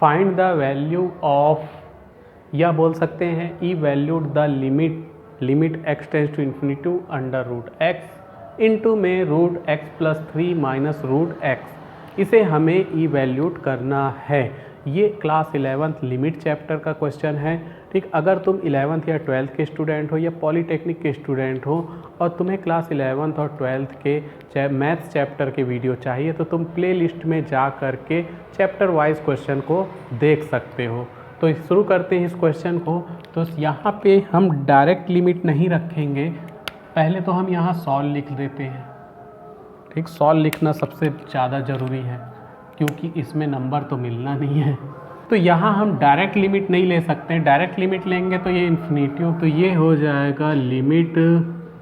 Find the value of, या बोल सकते हैं evaluate the limit x tends to infinity to under root x into में root x plus 3 minus root x, इसे हमें evaluate करना है। ये क्लास 11th लिमिट चैप्टर का क्वेश्चन है। ठीक, अगर तुम 11th या 12th के स्टूडेंट हो या पॉलीटेक्निक के स्टूडेंट हो और तुम्हें क्लास 11th और 12th के मैथ्स चैप्टर के वीडियो चाहिए तो तुम प्ले लिस्ट में जा कर के चैप्टर वाइज क्वेश्चन को देख सकते हो। तो शुरू करते हैं इस क्वेश्चन को। तो यहाँ पे हम डायरेक्ट लिमिट नहीं रखेंगे, पहले तो हम यहाँ सॉल्व लिख देते हैं। ठीक, सॉल्व लिखना सबसे ज़्यादा ज़रूरी है क्योंकि इसमें नंबर तो मिलना नहीं है। तो यहाँ हम डायरेक्ट लिमिट नहीं ले सकते, डायरेक्ट लिमिट लेंगे तो ये इन्फिनिटी, तो ये हो जाएगा limit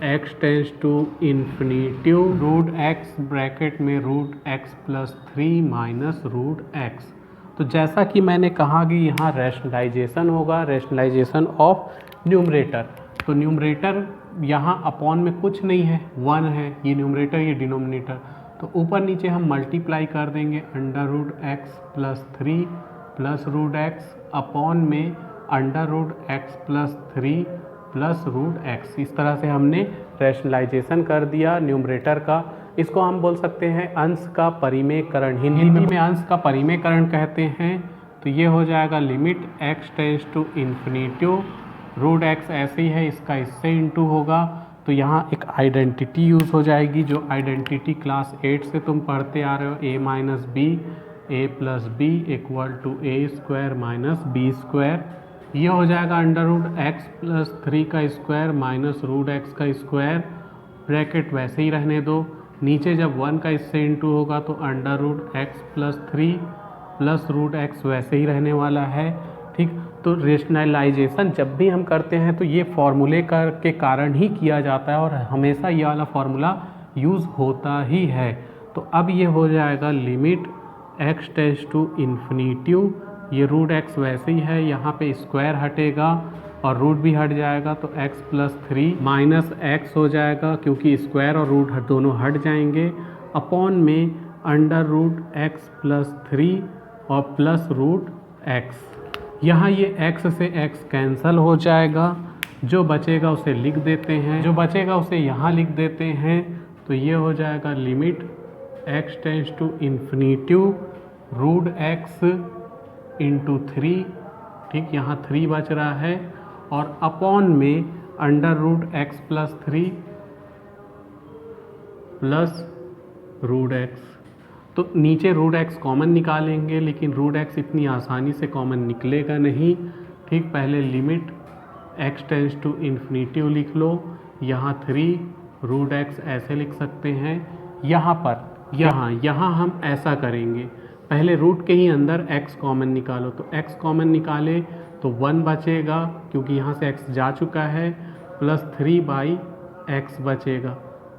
x tends to infinity root x bracket में root x plus 3 minus root x। तो जैसा कि मैंने कहा कि यहाँ रैशनलाइजेशन होगा, रैशनलाइजेशन ऑफ न्यूमरेटर। तो न्यूमरेटर यहाँ अपॉन में कुछ नहीं है, 1 है, ये न्यूमरेटर ये डिनोमिनेटर, तो ऊपर नीचे हम मल्टीप्लाई कर देंगे under root x plus 3 plus root x upon में under root x plus 3 plus root x. इस तरह से हमने रैशनलाइजेशन कर दिया न्यूमरेटर का। इसको हम बोल सकते हैं अंश का परिमेयकरण, हिंदी में अंश का परिमेयकरण कहते हैं। तो ये हो जाएगा limit x tends to infinity root x, ऐसे ही है, इसका इससे इंटू होगा। तो यहाँ एक आइडेंटिटी यूज़ हो जाएगी, जो आइडेंटिटी क्लास 8 से तुम पढ़ते आ रहे हो, a minus b a plus b equal to a square minus b square. ये हो जाएगा अंडर रूट एक्स प्लस 3 का स्क्वायर माइनस रूट एक्स का स्क्वायर, ब्रैकेट वैसे ही रहने दो। नीचे जब 1 का इससे इंटू होगा तो under root x plus 3 plus root x वैसे ही रहने वाला है। ठीक, तो रेशनलाइजेशन जब भी हम करते हैं तो ये फॉर्मूले के कारण ही किया जाता है और हमेशा ये वाला फॉर्मूला यूज़ होता ही है। तो अब ये हो जाएगा limit x tends to infinity, ये रूट x वैसे ही है, यहाँ पे स्क्वायर हटेगा और रूट भी हट जाएगा, तो x प्लस 3 माइनस एक्स हो जाएगा क्योंकि स्क्वायर और रूट दोनों हट जाएंगे, अपॉन में अंडर रूट x प्लस 3 और प्लस रूट x। यहाँ ये x से x कैंसल हो जाएगा, जो बचेगा उसे लिख देते हैं, जो बचेगा उसे यहाँ लिख देते हैं। तो ये हो जाएगा limit x tends to infinity root x into 3। ठीक, यहाँ 3 बच रहा है और अपॉन में under root x plus 3 plus root x। तो नीचे रूट x कॉमन निकालेंगे, लेकिन रूट x इतनी आसानी से कॉमन निकलेगा नहीं। ठीक, पहले limit x tends to infinity लिख लो, यहाँ 3 रूट x ऐसे लिख सकते हैं। यहाँ पर यहाँ हम ऐसा करेंगे, पहले रूट के ही अंदर x कॉमन निकालो, तो x कॉमन निकाले तो 1 बचेगा क्योंकि यहाँ से x जा चुका है, प्लस 3 बाई एक्स बचेगा।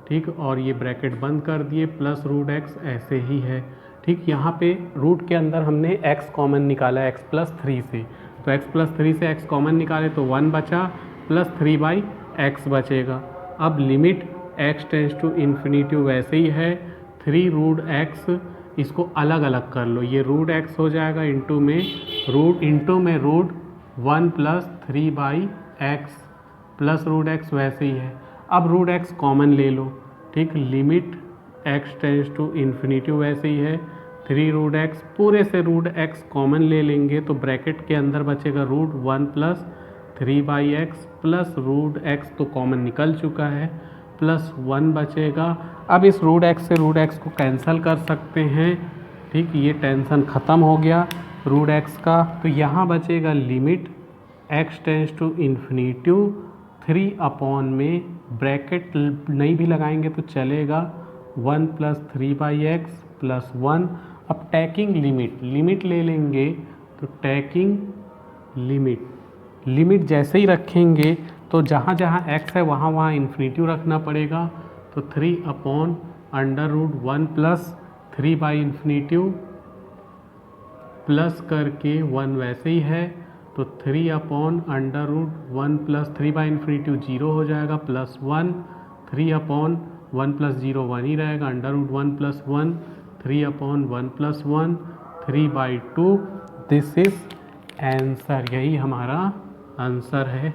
ठीक, और ये ब्रैकेट बंद कर दिए, प्लस रूट x ऐसे ही है। ठीक, यहाँ पे रूट के अंदर हमने x कॉमन निकाला x प्लस 3 से, तो x प्लस 3 से x कॉमन निकाले तो 1 बचा, प्लस 3 बाई एक्स बचेगा। अब limit x tends to infinity वैसे ही है, 3 रूट x, इसको अलग अलग कर लो, ये रूट x हो जाएगा इंटू में root 1 plus 3 by x plus root x वैसे ही है। अब रूट x कॉमन ले लो। ठीक, limit x tends to infinity वैसे ही है, 3 रूट x, पूरे से रूट x कॉमन ले लेंगे तो ब्रैकेट के अंदर बचेगा root 1 plus 3 by x plus root x तो कॉमन निकल चुका है, प्लस 1 बचेगा। अब इस रूट x से रूट x को कैंसिल कर सकते हैं। ठीक, ये टेंशन ख़त्म हो गया रूट x का। तो यहाँ बचेगा limit x tends to infinity 3 upon में, ब्रैकेट नहीं भी लगाएंगे तो चलेगा, 1 प्लस 3 बाई एक्स प्लस 1। अब टैकिंग लिमिट ले लेंगे, तो टैकिंग लिमिट जैसे ही रखेंगे तो जहाँ जहाँ x है वहाँ वहाँ इन्फिनिटी रखना पड़ेगा। तो 3 upon under root 1 plus 3 by infinity plus करके 1 वैसे ही है, तो 3 upon under root 1 plus 3 by infinity 0 हो जाएगा, प्लस 1, 3 अपॉन 1 प्लस 0 1 ही रहेगा, under root 1 plus 1, 3 upon 1 plus 1, 3 by 2, this is answer, यही हमारा आंसर है।